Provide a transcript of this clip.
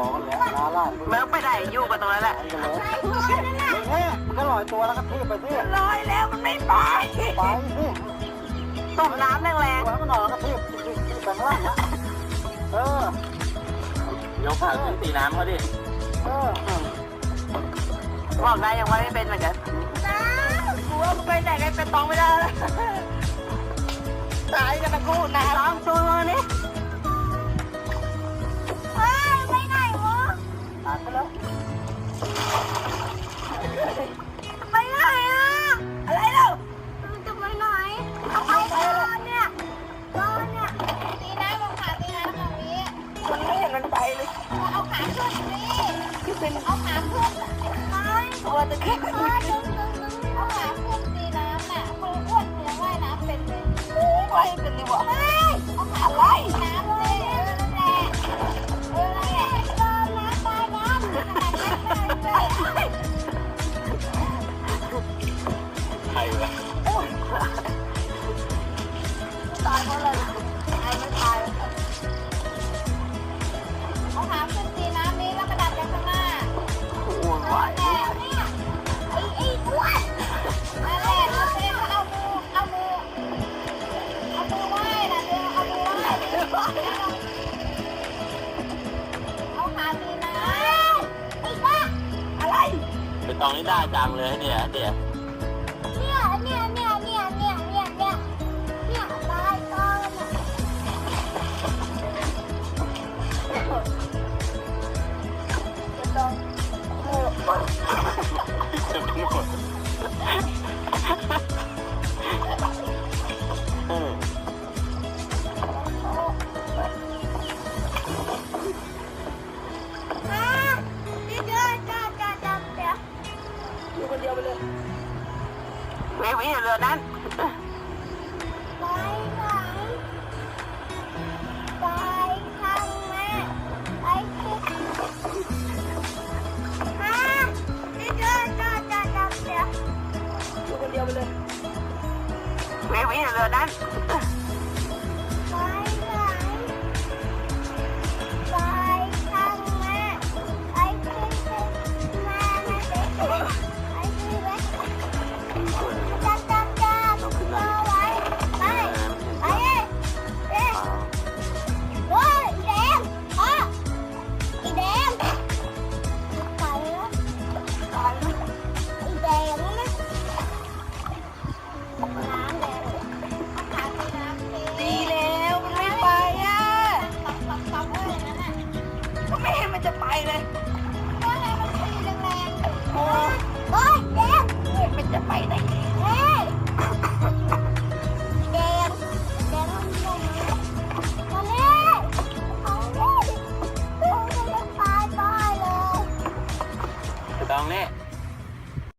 อกันแล้วลาล่าแล้วไปไหนอยู่กันตรงนั้นแหละมันก็ลอยตัวแล้วก็ทีบไปสิลอยแล้วมันไม่ไปไปสิต้มน้ำแรงๆแล้วมันหน่อยแล้วก็ทีบข้างล่างยกขาขึ้นตีน้ำเขาดิบอกได้ยังว่าไม่เป็นเหมือนกันกูว่ามึงไปไหนกันเป็นตองไม่ได้แล้วตายกันนะกูนะลองตัวนี้ไปไหนวะตายไปแล้วไปไหนอ่ะอะไรเล่าจะไปไหนเอาไปก่อนเนี่ยตีน้ำลงขาตีน้ำแบบนี้มันไม่เห็นมันไปเลยเอาขาขึ้นนี่เอาขาขึ้นตัวจะแค่ดึงเอาขาขึ้นตีน้ำน่ะคนอ้วนยังว่ายน้ำเป็นเลยว่ายเป็นดีกว่าเอาขาว่ายน้ำเลยนั่นแหละน้ำตายน้ำใครวะตายเพราะอะไรตายไม่ตายเอาขาขึ้นตีน้ำนี้แล้วมาดับกันข้างหน้าอ้วนไหวเนี่ยไอ้อ้วนนั่นแหละเราจะได้เอามือไหว้นะเดี๋ยวเอามือไหว้เอาขาตีน้ำอีกว่าอะไรเป็นตองนี่ได้จังเลยเนี่ยเนี่ยตายตอนน่ะจะไม่หมดอยู่คนเดียวไปเลยไม่วิ่งเรือนั้นไปไหนไปข้างหน้าไปที่อยู่คนเดียวไปเลยไม่วิ่งเรือนั้นไปไหนไปข้างหน้าไปที่มานะเด็กไปที่เว้ยจับรอไว้ไปโอ้ยอีแดงอีแดงไปแล้วอีแดงนะน้ำแดงขาตีน้ำดีแล้วมันไม่ไปอ่ะปักเลยนั่นน่ะก็ไม่เห็นมันจะไปเลย